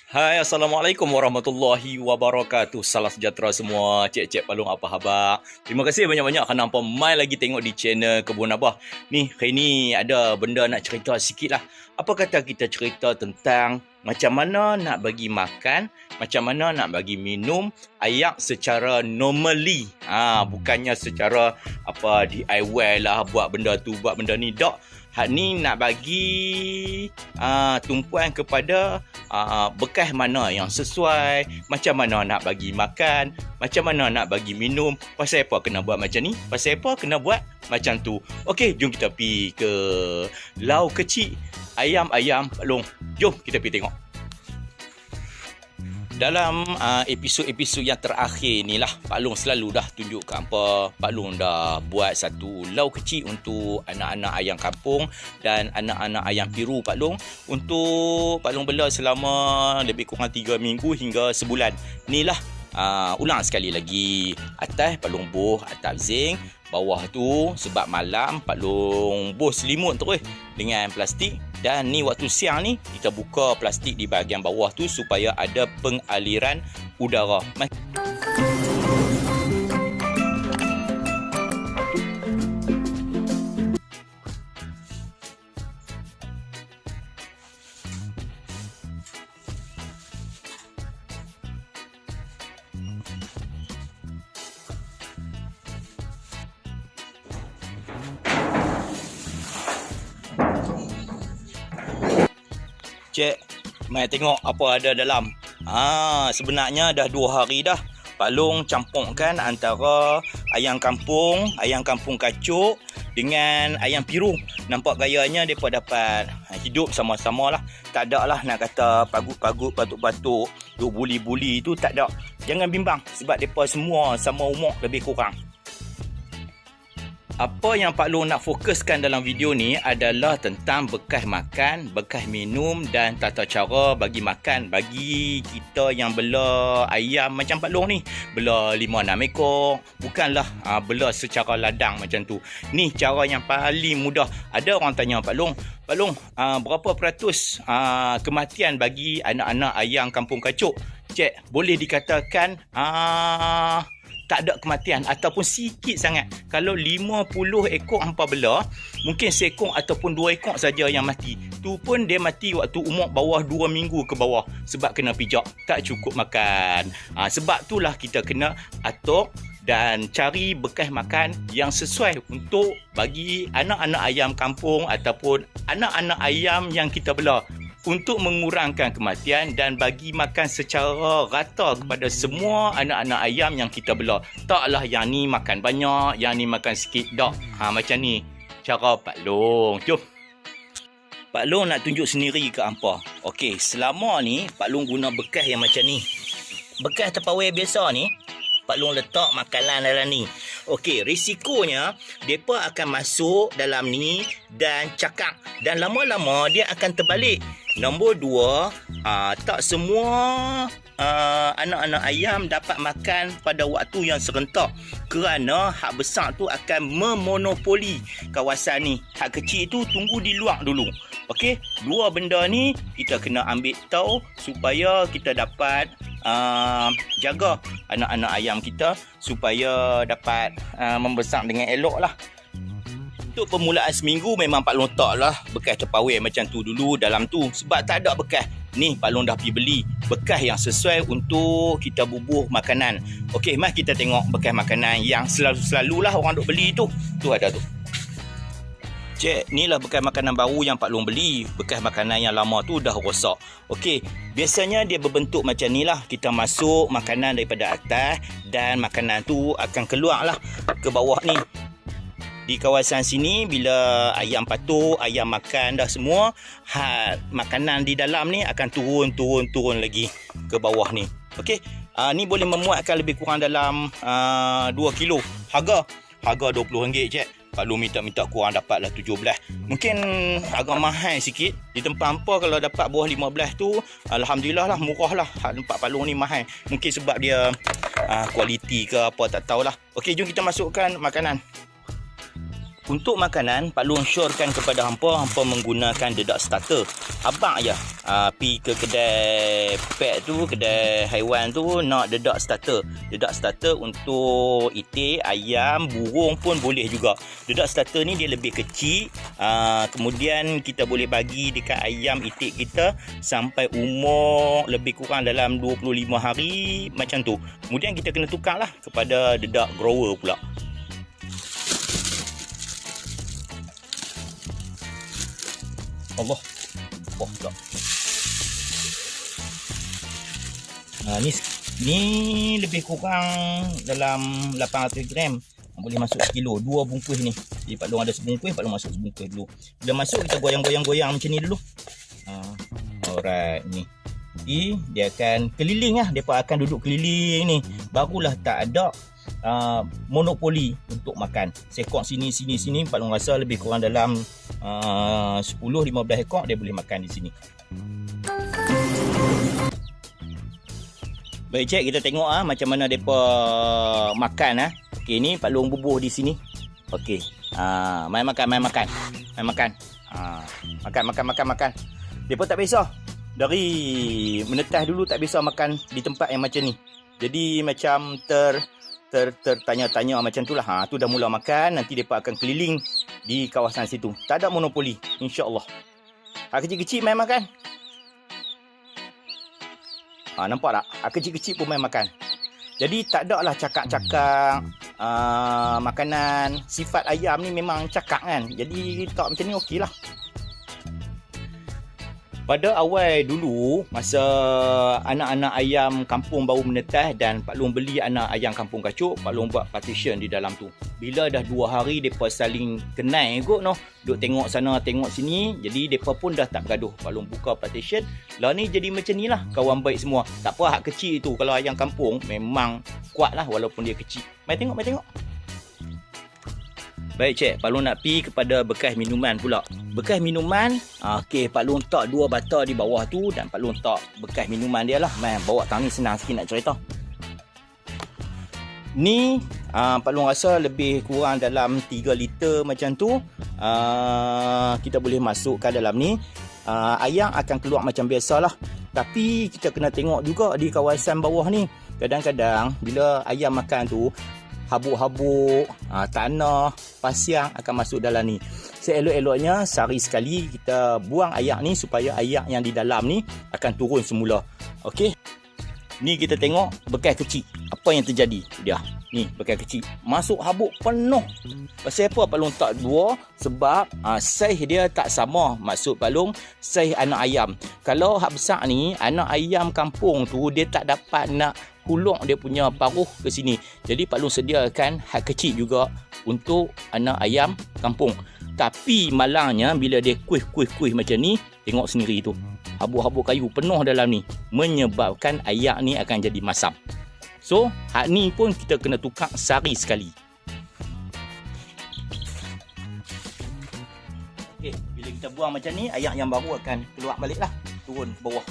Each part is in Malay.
Hai, Assalamualaikum warahmatullahi wabarakatuh. Salam sejahtera semua. Cik-cik Palung, apa khabar? Terima kasih banyak-banyak kerana hampa mai lagi tengok di channel Kebun Abah. Ni, hari ni ada benda nak cerita sikit lah. Apa kata kita cerita tentang macam mana nak bagi makan, macam mana nak bagi minum ayam secara normally. Bukannya secara apa DIY lah, buat benda tu, buat benda ni. Tak. Hak ni nak bagi tumpuan kepada bekas mana yang sesuai, macam mana nak bagi makan, macam mana nak bagi minum, pasal apa kena buat macam ni, pasal apa kena buat macam tu. Okey, jom kita pergi ke lau kecil ayam-ayam Pak Long. Jom kita pergi tengok. Dalam episod-episod yang terakhir ni lah, Pak Long selalu dah tunjuk ke hampa Pak Long dah buat satu lau kecil untuk anak-anak ayam kampung dan anak-anak ayam piru Pak Long, untuk Pak Long bela selama lebih kurang 3 minggu hingga sebulan. Ni lah ulang sekali lagi. Atas Pak Long buh atap zinc, bawah tu sebab malam Pak Long buh selimut terus dengan plastik. Dan ni waktu siang ni kita buka plastik di bahagian bawah tu supaya ada pengaliran udara. Cik, mai tengok apa ada dalam. Sebenarnya dah 2 hari dah Pak Long campurkan antara ayam kampung kacuk dengan ayam piru. Nampak gayanya mereka dapat hidup sama-sama lah. Tak ada lah nak kata pagut-pagut, batuk-batuk, duk buli-buli tu, tak ada. Jangan bimbang sebab mereka semua sama umur lebih kurang. Apa yang Pak Long nak fokuskan dalam video ni adalah tentang bekas makan, bekas minum dan tata cara bagi makan bagi kita yang bela ayam macam Pak Long ni. Bela 5-6 ekor, bukanlah bela secara ladang macam tu. Ni cara yang paling mudah. Ada orang tanya Pak Long, berapa peratus kematian bagi anak-anak ayam kampung kacuk? Cik, boleh dikatakan tak ada kematian ataupun sikit sangat. Kalau 50 ekor hampa bela, mungkin seekor ataupun 2 ekor saja yang mati. Tu pun dia mati waktu umur bawah 2 minggu ke bawah sebab kena pijak, tak cukup makan. Sebab itulah kita kena atur dan cari bekas makan yang sesuai untuk bagi anak-anak ayam kampung ataupun anak-anak ayam yang kita bela, untuk mengurangkan kematian dan bagi makan secara rata kepada semua anak-anak ayam yang kita bela. Taklah yang ni makan banyak, yang ni makan sikit. Tak. Macam ni cara Pak Long. Jom. Pak Long nak tunjuk sendiri ke hampa. Okey, selama ni Pak Long guna bekas yang macam ni. Bekas Tupperware biasa ni, Pak Long letak makanan dalam ni. Okey, risikonya depa akan masuk dalam ni dan cakap, dan lama-lama dia akan terbalik. Nombor 2, tak semua anak-anak ayam dapat makan pada waktu yang serentak kerana hak besar tu akan memonopoli kawasan ni. Hak kecil tu tunggu di luar dulu. Okey, 2 benda ni kita kena ambil tahu supaya kita dapat jaga anak-anak ayam kita supaya dapat membesar dengan elok lah. Untuk permulaan seminggu memang Pak Long taklah bekas Tupperware macam tu dulu dalam tu sebab tak ada bekas. Ni Pak Long dah pergi beli bekas yang sesuai untuk kita bubuh makanan. Okey, mari kita tengok bekas makanan yang selalu-selalulah orang duk beli tu. Tu ada tu. Cik, ni lah bekas makanan baru yang Pak Long beli. Bekas makanan yang lama tu dah rosak. Okey, biasanya dia berbentuk macam ni lah. Kita masuk makanan daripada atas dan makanan tu akan keluar lah ke bawah ni. Di kawasan sini bila ayam patuk, ayam makan dah semua, makanan di dalam ni akan turun lagi ke bawah ni. Okey, ni boleh memuatkan lebih kurang dalam 2 kilo. Harga RM20 cik. Pak Long minta kurang dapatlah 17. Mungkin agak mahal sikit. Di tempat hampa kalau dapat bawah 15 tu, alhamdulillah lah, murah lah. Tempat Pak Long ni mahal. Mungkin sebab dia kualiti ke apa, tak tahulah. Okey, jom kita masukkan makanan. Untuk makanan, Pak Long syorkan kepada hampa menggunakan dedak starter. Abang je pi ke kedai pet tu, kedai haiwan tu nak dedak starter. Dedak starter untuk itik, ayam, burung pun boleh juga. Dedak starter ni dia lebih kecil. Kemudian kita boleh bagi dekat ayam itik kita sampai umur lebih kurang dalam 25 hari macam tu. Kemudian kita kena tukarlah kepada dedak grower pula. Allah. Oh, tak. Ni lebih kurang dalam 800 gram. Boleh masuk sekilo. 2 bungkus ni. Jadi Pak Long ada sebungkus, Pak Long masuk sebungkus dulu. Bila masuk kita goyang-goyang macam ni dulu. Alright, ni. Jadi dia akan keliling lah. Depa akan duduk keliling ni. Barulah tak ada monopoli untuk makan. Sekok sini Pak Long rasa lebih kurang dalam 10-15 ekor dia boleh makan di sini. Baik cik, kita tengok macam mana depa makan Okey, ni Pak Long bubuh di sini. Okey. Main makan. Makan. Depa tak biasa. Dari menetas dulu tak biasa makan di tempat yang macam ni. Jadi macam tertanya-tanya macam tu lah. Tu dah mula makan. Nanti mereka akan keliling di kawasan situ. Tak ada monopoli, insya-Allah. Kecil-kecil main makan. Nampak tak? Kecil-kecil pun main makan. Jadi tak ada lah cakap-cakap makanan. Sifat ayam ni memang cakap kan. Jadi tak macam ni okey lah. Pada awal dulu, masa anak-anak ayam kampung baru menetas dan Pak Long beli anak ayam kampung kacuk, Pak Long buat partition di dalam tu. Bila dah 2 hari, mereka saling kenal kot noh. Duk tengok sana, tengok sini. Jadi, mereka pun dah tak bergaduh. Pak Long buka partition. Lah ni jadi macam ni lah, kawan baik semua. Tak apa, hak kecil tu. Kalau ayam kampung, memang kuat lah walaupun dia kecil. Mai tengok. Baik cik, Pak Long nak pi kepada bekas minuman pula. Bekas minuman, okey, Pak Long tak 2 bata di bawah tu dan Pak Long tak bekas minuman dia lah. Bawa tang ni senang sikit nak cerita. Ni Pak Long rasa lebih kurang dalam 3 liter macam tu. Kita boleh masukkan dalam ni. Ayam akan keluar macam biasalah. Tapi kita kena tengok juga di kawasan bawah ni. Kadang-kadang bila ayam makan tu, habuk-habuk, tanah, pasiang akan masuk dalam ni. Seelok-eloknya sehari sekali kita buang ayak ni supaya ayak yang di dalam ni akan turun semula. Okey. Ni kita tengok bekas kecil. Apa yang terjadi? Dia. Ni bekas kecil. Masuk habuk penuh. Pasal apa Pak Long tak 2? Sebab saiz dia tak sama. Maksud Pak Long saiz anak ayam. Kalau hak besar ni, anak ayam kampung tu dia tak dapat nak huluk dia punya paruh ke sini. Jadi Pak Long sediakan hak kecil juga untuk anak ayam kampung. Tapi malangnya bila dia kuih macam ni, tengok sendiri tu. Habuk-habuk kayu penuh dalam ni. Menyebabkan ayak ni akan jadi masam. So, hak ni pun kita kena tukar sehari sekali. Okay, bila kita buang macam ni, ayak yang baru akan keluar balik lah. Turun ke bawah.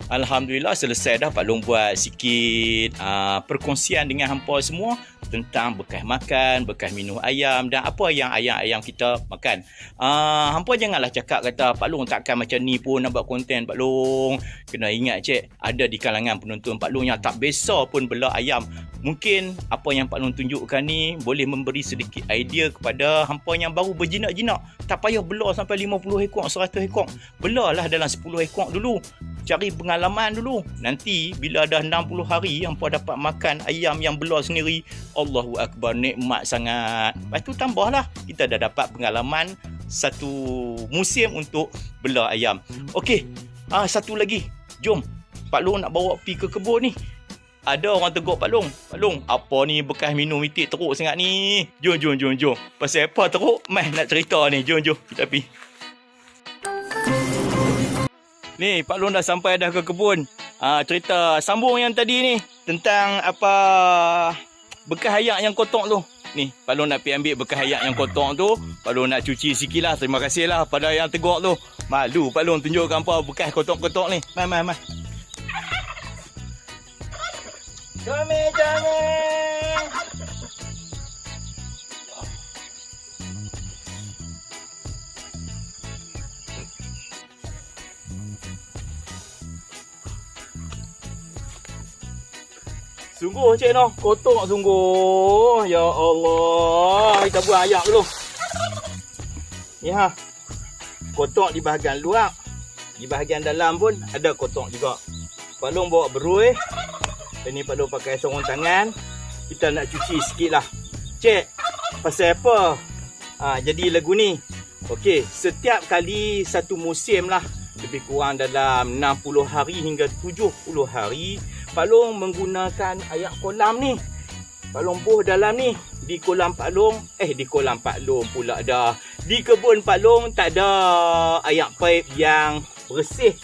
Alhamdulillah selesai dah Pak Long buat sikit perkongsian dengan hampa semua tentang bekas makan, bekas minum ayam dan apa yang ayam-ayam kita makan. Hampa janganlah cakap kata Pak Long takkan macam ni pun nak buat konten Pak Long. Kena ingat cik, ada di kalangan penonton Pak Long yang tak biasa pun bela ayam. Mungkin apa yang Pak Long tunjukkan ni boleh memberi sedikit idea kepada hampa yang baru berjinak-jinak. Tak payah bela sampai 50 ekor, 100 ekor. Belalah dalam 10 ekor dulu. Cari pengalaman dulu. Nanti bila dah 60 hari hampa dapat makan ayam yang bela sendiri. Allahu Akbar, nikmat sangat. Lepas tu tambahlah kita dah dapat pengalaman satu musim untuk bela ayam. Okey, satu lagi. Jom. Pak Long nak bawa pergi ke kebun ni. Ada orang tegur Pak Long. Pak Long, apa ni bekas minum itik teruk sangat ni? Jom. Pasal apa teruk? Mai nak cerita ni. Jom kita pergi. Ni Pak Long dah sampai dah ke kebun. Cerita sambung yang tadi ni tentang apa bekas ayak yang kotor tu. Ni Pak Long nak pergi ambil bekas ayak yang kotor tu. Pak Long nak cuci sikit lah. Terima kasih lah pada yang tegur tu. Malu Pak Long tunjukkan apa bekas kotor-kotor ni. Mai. Jom. Sungguh cik noh, kotor sungguh. Ya Allah, kita buang ayak dulu. Ni ha. Kotor di bahagian luar. Di bahagian dalam pun ada kotor juga. Pak Long bawa berui. Ini Pak Long pakai sorong tangan. Kita nak cuci sikit lah. Cik, pasal apa? Jadi lagu ni. Okey, setiap kali satu musim lah. Lebih kurang dalam 60 hari hingga 70 hari. Pak Long menggunakan ayak kolam ni. Pak Long buh dalam ni. Di kolam Pak Long. Di kolam Pak Long pula dah. Di kebun Pak Long tak ada ayak paip yang bersih.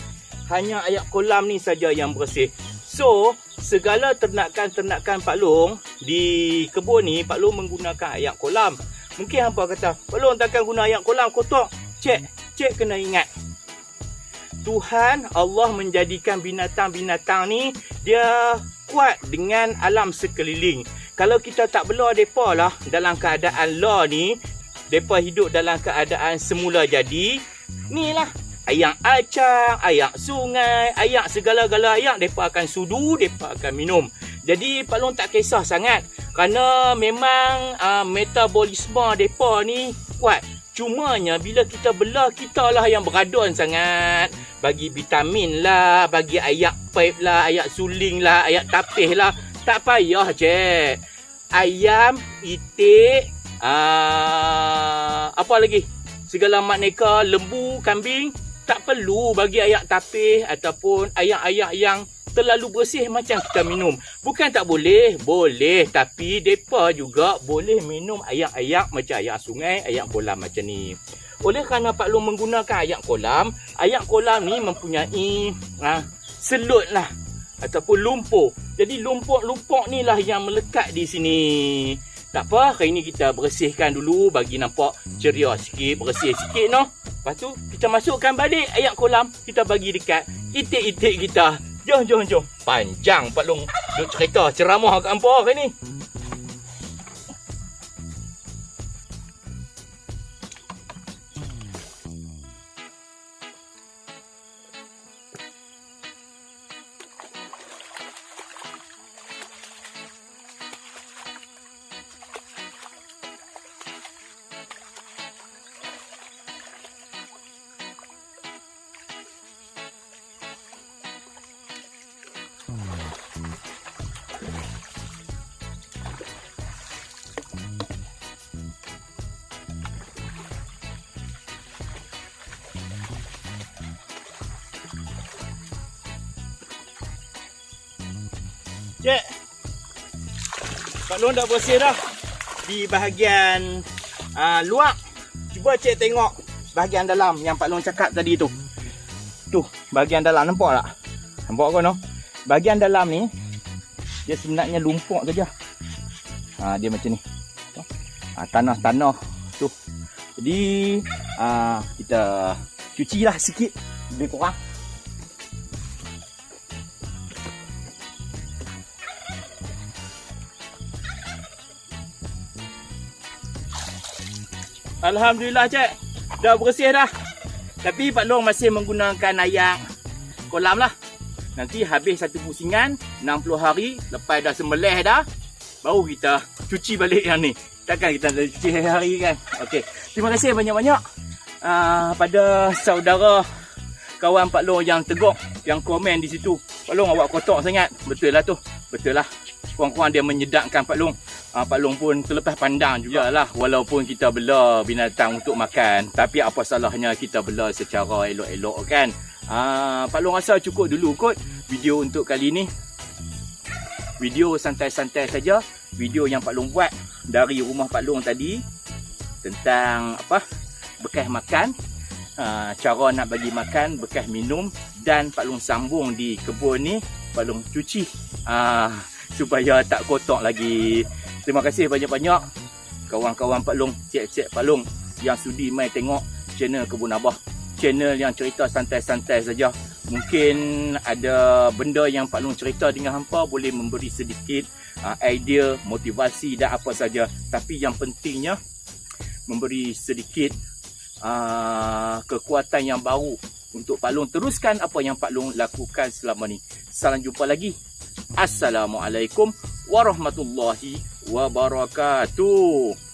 Hanya ayak kolam ni saja yang bersih. So, segala ternakan-ternakan Pak Long di kebun ni, Pak Long menggunakan ayak kolam. Mungkin hampa kata, Pak Long takkan guna ayak kolam kotor. Cik kena ingat. Tuhan Allah menjadikan binatang-binatang ni dia kuat dengan alam sekeliling. Kalau kita tak bela depa lah dalam keadaan law ni, depa hidup dalam keadaan semula jadi, ni lah ayak acang, ayak sungai, ayak segala-gala ayak depa akan sudu, depa akan minum. Jadi Pak Long tak kisah sangat kerana memang metabolisme depa ni kuat. Cumanya bila kita bela, kita lah yang beradun sangat. Bagi vitamin lah, bagi ayak paip lah, ayak suling lah, ayak tapih lah. Tak payah cik. Ayam, itik, apa lagi? Segala makneka, lembu, kambing. Tak perlu bagi ayak tapih ataupun ayak-ayak yang terlalu bersih macam kita minum. Bukan tak boleh, boleh. Tapi mereka juga boleh minum ayak-ayak macam ayak sungai, ayak kolam macam ni. Oleh kerana Pak Long menggunakan ayak kolam ni mempunyai selut lah ataupun lumpur. Jadi lumpur-lumpur ni lah yang melekat di sini. Tak apa, hari ni kita bersihkan dulu bagi nampak ceria sikit, bersih sikit noh. Lepas tu kita masukkan balik ayak kolam, kita bagi dekat itik-itik kita. Jom. Panjang Pak Long duk cerita ceramah kat hampa hari ni. Cik, Pak Long dah bersih dah di bahagian luar. Cuba cik tengok bahagian dalam yang Pak Long cakap tadi tu. Tu, bahagian dalam nampak tak? Nampak kau no? Bahagian dalam ni dia sebenarnya lumpur saja. Dia macam ni. Tanah-tanah tu. Jadi kita cucilah sikit lebih kurang. Alhamdulillah cik, dah bersih dah. Tapi Pak Long masih menggunakan ayak kolam lah. Nanti habis satu pusingan 60 hari, lepas dah sembelih dah, baru kita cuci balik yang ni. Takkan kita dah cuci hari-hari kan. Okey, terima kasih banyak-banyak pada saudara kawan Pak Long yang tegur, yang komen di situ. Pak Long awak kotor sangat. Betul lah tu, betul lah. Kurang-kurang dia menyedakkan Pak Long. Pak Long pun terlepas pandang jugalah. Walaupun kita bela binatang untuk makan, tapi apa salahnya kita bela secara elok-elok kan. Pak Long rasa cukup dulu kot video untuk kali ni. Video santai-santai saja. Video yang Pak Long buat dari rumah Pak Long tadi. Tentang bekas makan, cara nak bagi makan, bekas minum. Dan Pak Long sambung di kebun ni, Pak Long cuci supaya tak kotor lagi. Terima kasih banyak-banyak kawan-kawan Pak Long, cik-cik Pak Long yang sudi mai tengok channel Kebun Abah. Channel yang cerita santai-santai saja. Mungkin ada benda yang Pak Long cerita dengan hampa boleh memberi sedikit idea, motivasi dan apa saja. Tapi yang pentingnya memberi sedikit kekuatan yang baru untuk Pak Long teruskan apa yang Pak Long lakukan selama ni. Salam jumpa lagi. Assalamualaikum warahmatullahi wabarakatuh.